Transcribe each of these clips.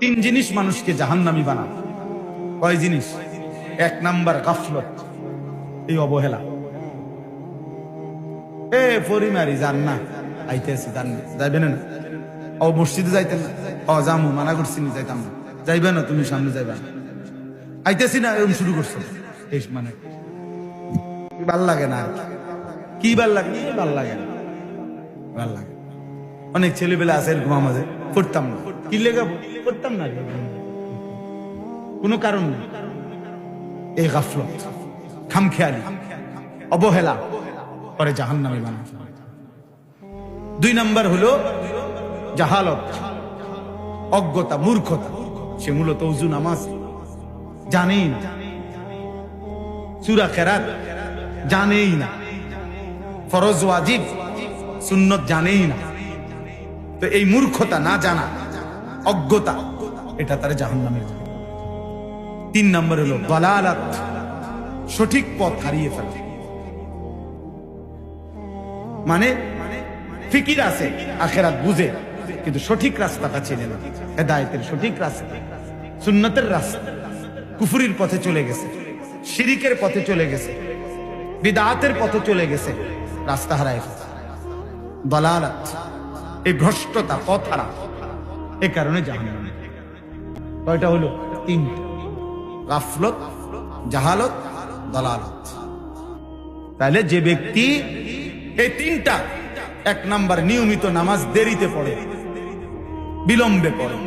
তিন জিনিস মানুষকে জাহান্নামী বানায়। কয় জিনিস? এক নাম্বার গাফলত, এই অবহেলা। পরিমারি যান না, আইতেছি যান না, যাইবেন না? ও মসজিদে যাইতেন না? জামু, মানা করছি না, যাইতাম না। যাইবে না, তুমি সামনে যাইবা না, আইতেছি না, এরকম শুরু করছো। এই মানে ভাল লাগে না। কি ভাল লাগে? ভাল লাগে না, ভাল লাগে। অনেক ছেলেবেলা আছে এরকম, আমাদের পড়তাম না। কি লেগে পড়তাম না? কোনো কারণ নেই। এই গাফলত, খামখেয়ালি, অবহেলা পরে জাহান্নামী বানায়। দুই নাম্বার হলো জাহালত, অজ্ঞতা, মূর্খতা। সে মূলত ওযু নামাজ জানেই না, সূরা কেরাত জানেই না, ফরজ ওয়াজিব সুন্নত জানেই না। তো এই মূর্খতা, না জানা, অজ্ঞতা, এটা তার জাহান্নামে। তিন নম্বর হলো দালালাত, সঠিক পথ হারিয়ে ফেলা। মানে ফিকির আছে, আখিরাত বুঝে, কিন্তু সঠিক রাস্তাটা চেনে না। হেদায়েতের সঠিক রাস্তা, সুন্নতের রাস্তা, কুফরির পথে চলে গেছে, শিরিকের পথে চলে গেছে, বিদআতের পথে চলে গেছে, রাস্তা হারায় ফেলেছে। দালালাত, এই ভ্রষ্টতা, পথ হারা, এই কারণে জাহান্নামে। কয়টা হলো? তিনটা। গাফলত, জাহালত, দালালাত। তাহলে যে ব্যক্তি এই তিনটা, এক নাম্বার নিয়মিত নামাজ দেরিতে পড়ে, বিলম্বে পড়ে,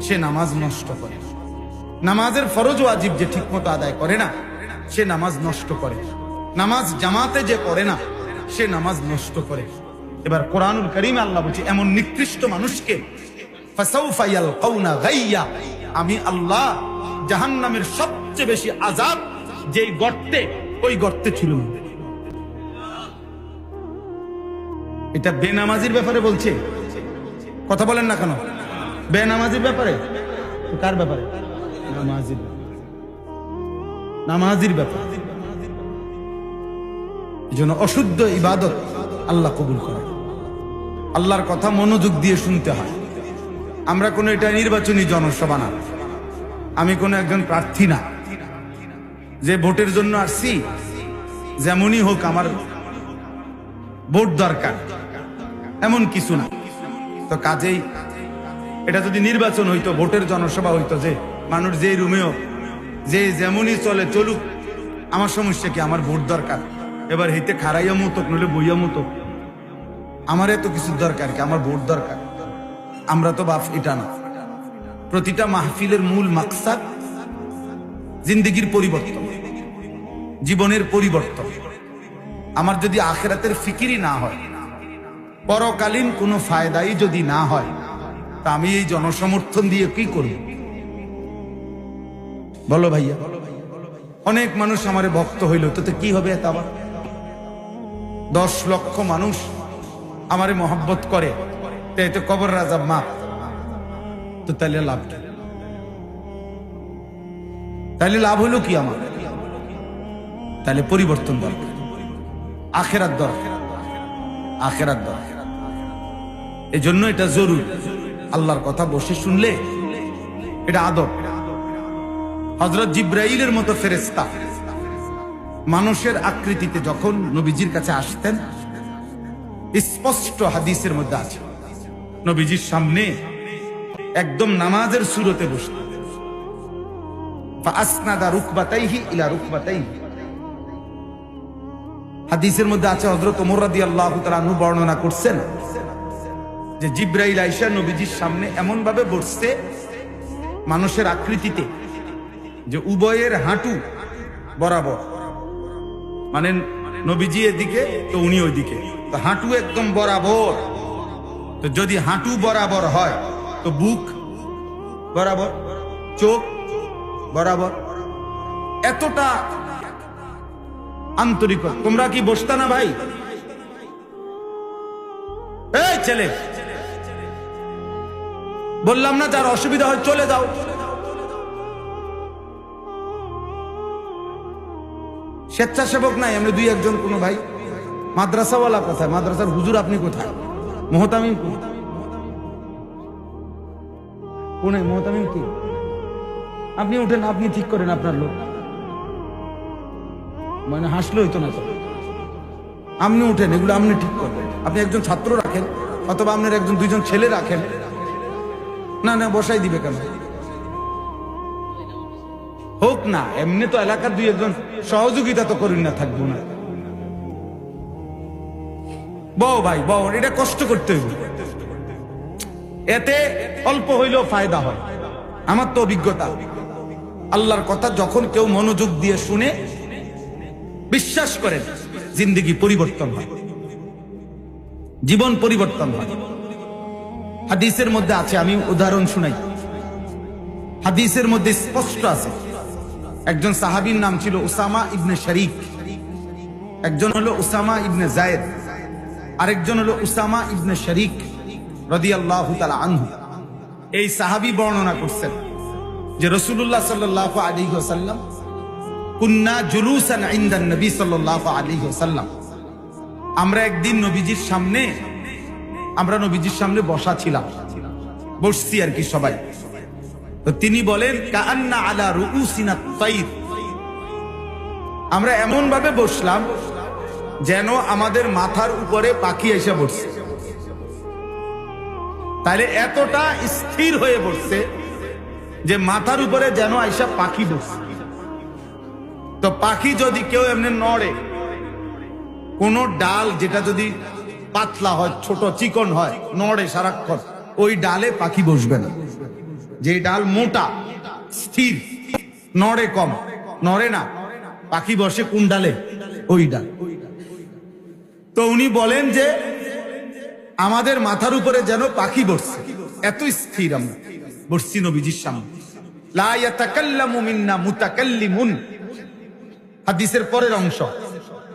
সে নামাজ নষ্ট করে। নামাজের ফরজ ওয়াজিব যে ঠিক মতো আদায় করে না, সে নামাজ নষ্ট করে। নামাজ জামাতে যে পড়ে না, সে নামাজ নষ্ট করে। এবার কোরআনুল কারীমে আল্লাহ বলছে, এমন নিকৃষ্ট মানুষকে ফাসাউফা ইয়ালকাউনা গাইয়া, আমি আল্লাহ জাহান্নামের সবচেয়ে বেশি আযাব যেই গর্তে, ওই গর্তে ছিল। এটা বেনামাজির ব্যাপারে বলছে, কথা বলেন না কেন? বেনামাজির ব্যাপারে? কার ব্যাপারে? নামাজির, নামাজির ব্যাপারে। এজন্য অশুদ্ধ ইবাদত আল্লাহ কবুল করে। আল্লাহর কথা মনোযোগ দিয়ে শুনতে হয়। আমরা কোনো এটা নির্বাচনী জনসভা না, আমি কোনো একজন প্রার্থী না যে ভোটের জন্য আসছি, যেমনই হোক আমার ভোট দরকার, এমন কিছু না। তো কাজেই এটা যদি নির্বাচন হইতো, ভোটের জনসভা হইতো, যে মানুষ যে রুমেও যে যেমনই চলে চলুক, আমার সমস্যা কি? আমার ভোট দরকার। এবার হইতে খারাইয়া মতো, নইলে বইয়া মতো, আমার এত কিছু দরকার কি? আমার ভোট দরকার। আমরা তো বাপ এটা না। প্রতিটা মাহফিলের মূল মাকসাদ জিন্দেগির পরিবর্তন, জীবনের পরিবর্তন। আমার যদি আখিরাতের ফিকিরই না হয়, পরকালীন কোনো ফায়দাই যদি না হয়, তা আমি এই জনসমর্থন দিয়ে কি করব? বলো ভাইয়া। অনেক মানুষ আমারে ভক্ত হইল, তো কি হবে? এত আবার 10 লক্ষ মানুষ আমারে মহব্বত করে, তো এতে কবর রাজা মা, তো তাহলে লাভ কি? তাহলে লাভ হলো কি আমার? তাহলে পরিবর্তন দরকার, আখিরাত দরকার, আখিরাত দরকার। এই জন্য এটা জরুরি। আল্লাহর কথা বসে শুনলে এটা আদব। হযরত জিবরাইলের মতো ফেরেশতা মানুষের আকৃতিতে যখন নবীজির কাছে আসতেন, স্পষ্ট হাদিসের মধ্যে আছে, নবীজির সামনে একদম নামাজের সুরতে বসতেন। ফাআসনাদা রুকবাতাইহি ইলা রুকবাতাইহি। হাদিসের মধ্যে আছে, হযরত ওমর রাদিয়াল্লাহু তাআলা আনহু বর্ণনা করছেন যে জিবরাইল আয়েশা নবীজির সামনে এমন ভাবে বসছে মানুষের আকৃতিতে, যে উভয়ের হাঁটু বরাবর, মানে নবীজি এদিকে তো উনি ওইদিকে, তো হাঁটু একদম বরাবর। তো যদি হাঁটু বরাবর হয়, তো বুক বরাবর, চোখ বরাবর, এতটা আন্তরিকতা। তোমরা কি বসতা না ভাই? এই ছেলে, বললাম না যার অসুবিধা হয় চলে যাও। স্বেচ্ছাসেবক নাই, আমরা দুই একজন কোনো ভাই। মাদ্রাসাওয়ালা কোথায়? মাদ্রাসার হুজুর আপনি কোথায়? মোহতামিম কোনে মোহতামিম কি? আপনি উঠেন, আপনি ঠিক করেন আপনার লোক। মানে হাসলে হইতো না তো, আপনি উঠেন, এগুলো আপনি ঠিক করবেন। আপনি একজন ছাত্র রাখেন, অথবা আপনার একজন দুইজন ছেলে রাখেন। না না, বসাই দিবে কেন? হোক না, এমনি তো এলাকার দুই একজন সহযোগিতা তো করেন না, থাকবো না। বউ ভাই বউ, এটা কষ্ট করতে হইব, এতে অল্প হইলেও ফায়দা হয়। আমার তো অভিজ্ঞতা, আল্লাহর কথা যখন কেউ মনোযোগ দিয়ে শুনে, বিশ্বাস করেন, জিন্দেগি পরিবর্তন হয়, জীবন পরিবর্তন হয়। হাদিসের মধ্যে আছে, আমি উদাহরণ শুনাই। হাদিসের মধ্যে স্পষ্ট আছে, একজন সাহাবীর নাম ছিল উসামা ইবনে শরীক, একজন হলো উসামা ইবনে যায়েদ, আরেকজন হলো উসামা ইবনে শরীক রাদিয়াল্লাহু তাআলা আনহু। এই সাহাবী বর্ণনা করছেন যে রাসূলুল্লাহ সাল্লাল্লাহু আলাইহি ওয়াসাল্লাম কুন্না জুলুসান ইনদান নবী সাল্লাল্লাহু আলাইহি ওয়াসাল্লাম, আমরা একদিন নবীজির সামনে বসা ছিলাম, বসছি আর কি সবাই। তো তিনি বলেন, কাআন্না আলা রুউসিনা তাইর, আমরা এমন ভাবে বসলাম যেন আমাদের মাথার উপরে পাখি এসে বসছে। তাহলে এতটা স্থির হয়ে বসছে যে মাথার উপরে যেন আইসা পাখি বসছে। তো পাখি যদি কেউ এমনি নড়ে, কোন ডাল যেটা যদি পাতলা হয়, ছোট চিকন হয়, নড়ে সারাক্ষণ, ওই ডালে পাখি বসবে না। যে ডাল মোটা স্থির, নড়ে কম, নড়ে না, পাখি বসে কোন ডালে? ওই ডাল। তো উনি বলেন যে আমাদের মাথার উপরে যেন পাখি বসছে, এত স্থির আমরা বসছি নবীজির সামনে। লা ইয়াতাকাল্লামু মিন্না মুতাকাল্লিমুন, হাদিসের পরের অংশ।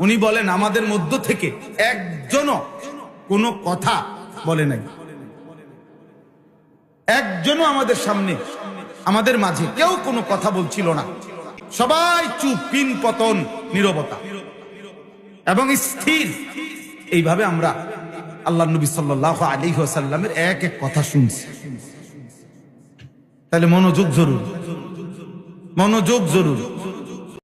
উনি বলেন আমাদের মধ্য থেকে একজনও কোনো কথা বলে নাই, একজনও আমাদের সামনে, আমাদের মাঝে কেউ কোনো কথা বলছিল না, সবাই চুপ, পিন পতন, নীরবতা এবং স্থির। এইভাবে আমরা আল্লাহ নবী সাল্লাল্লাহু আলাইহি ওয়াসাল্লামের এক এক কথা শুনছি। তাহলে মনোযোগ জরুরি, মনোযোগ জরুরি।